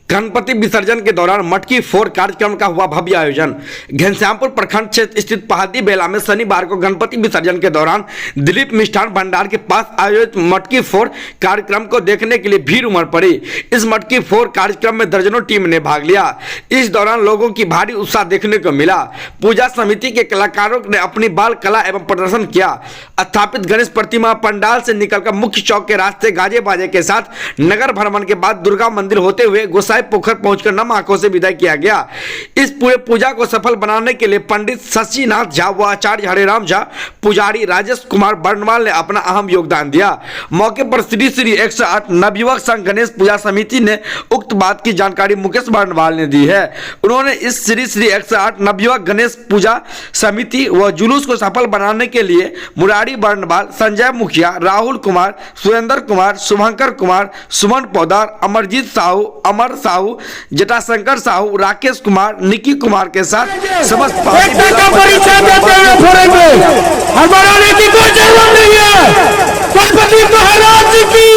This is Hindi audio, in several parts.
गणपति विसर्जन के दौरान मटकी फोड़ कार्यक्रम का हुआ भव्य आयोजन। घनश्यामपुर प्रखंड क्षेत्र स्थित पहाड़ी बेला में शनिवार को गणपति विसर्जन के दौरान दिलीप मिष्ठान भंडार के पास आयोजित मटकी फोड़ कार्यक्रम को देखने के लिए भीड़ उमड़ पड़ी। इस मटकी फोड़ कार्यक्रम में दर्जनों टीम ने भाग लिया। इस दौरान लोगों की भारी उत्साह देखने को मिला। पूजा समिति के कलाकारों ने अपनी बाल कला एवं प्रदर्शन किया। स्थापित गणेश प्रतिमा पंडाल से निकलकर मुख्य चौक के रास्ते गाजे बाजे के साथ नगर भ्रमण के बाद दुर्गा मंदिर होते हुए गोसाई पोखर पहुंचकर नम आंखों से विदाई किया गया। इस पूरे पूजा को सफल बनाने के लिए पंडित शशिनाथ झा व आचार्य हरिराम झा, पुजारी राजेश कुमार बर्नवाल ने अपना अहम योगदान दिया। मौके पर श्री श्री 108 नवयुवक संघ गणेश पूजा समिति ने उक्त बात की जानकारी मुकेश बर्नवाल ने दी है। उन्होंने इस श्री श्री 108 नवयुवक गणेश पूजा समिति व जुलूस को सफल बनाने के लिए मुरारी बर्नवाल, संजय मुखिया, राहुल कुमार, सुरेंद्र कुमार, शुभंकर कुमार, सुमन पौदार, अमरजीत साहू, अमर साहू, जटाशंकर साहू, राकेश कुमार, निकी कुमार के साथ समस्त परिचय देते हुए फोड़ेंगे। हमारे की कोई जरूरत नहीं है। गणपति महाराज की,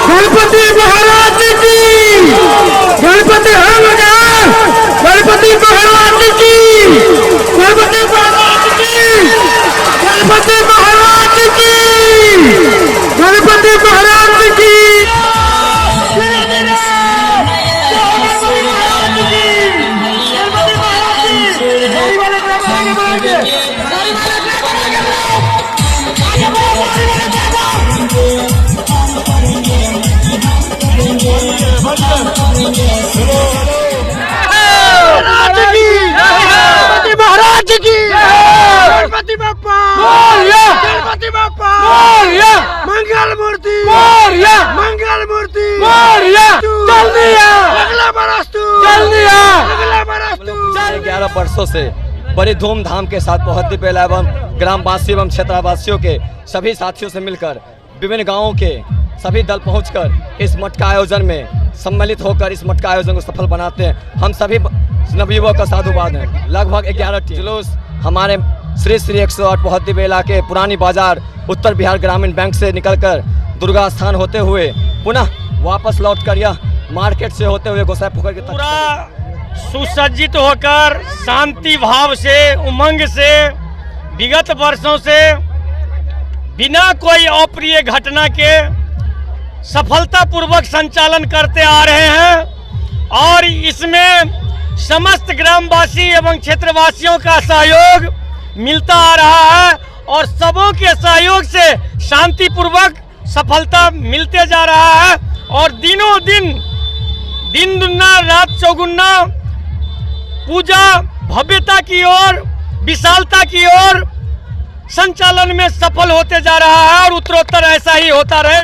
गणपति महाराज की, गणपति हम गणपति महाराज की, गणपति महाराज की, गणपति महाराज की, गणपति महाराज की। महाराज की, गणपति बाप्पा, गणपति बाप्पा, मंगल मूर्ति, मंगल मूर्ति, जल्दी अगला बरस तू, जल्दी अगला बरस तू। 11 वर्षों से बड़ी धूमधाम के साथ पहाड़ी बेला एवं ग्रामवासी एवं क्षेत्रवासियों के सभी साथियों से मिलकर विभिन्न गांवों के सभी दल पहुंचकर इस मटका आयोजन में सम्मिलित होकर इस मटका आयोजन को सफल बनाते हैं। हम सभी नवयुवक का साधुवाद है। लगभग 11 जुलूस हमारे श्री श्री 108 पहाड़ी बेला के पुरानी बाजार उत्तर बिहार ग्रामीण बैंक से निकलकर दुर्गा स्थान होते हुए पुनः वापस लौटकर यह मार्केट से होते हुए गोसाई पोखर की पूरा सुसज्जित होकर शांति भाव से, उमंग से, विगत वर्षों से बिना कोई अप्रिय घटना के सफलतापूर्वक संचालन करते आ रहे हैं और इसमें समस्त ग्रामवासी एवं क्षेत्रवासियों का सहयोग मिलता आ रहा है और सबों के सहयोग से शांतिपूर्वक सफलता मिलते जा रहा है और दिनों दिन दुगना रात चौगुना पूजा भव्यता की ओर, विशालता की ओर संचालन में सफल होते जा रहा है और उत्तरोत्तर ऐसा ही होता रहे।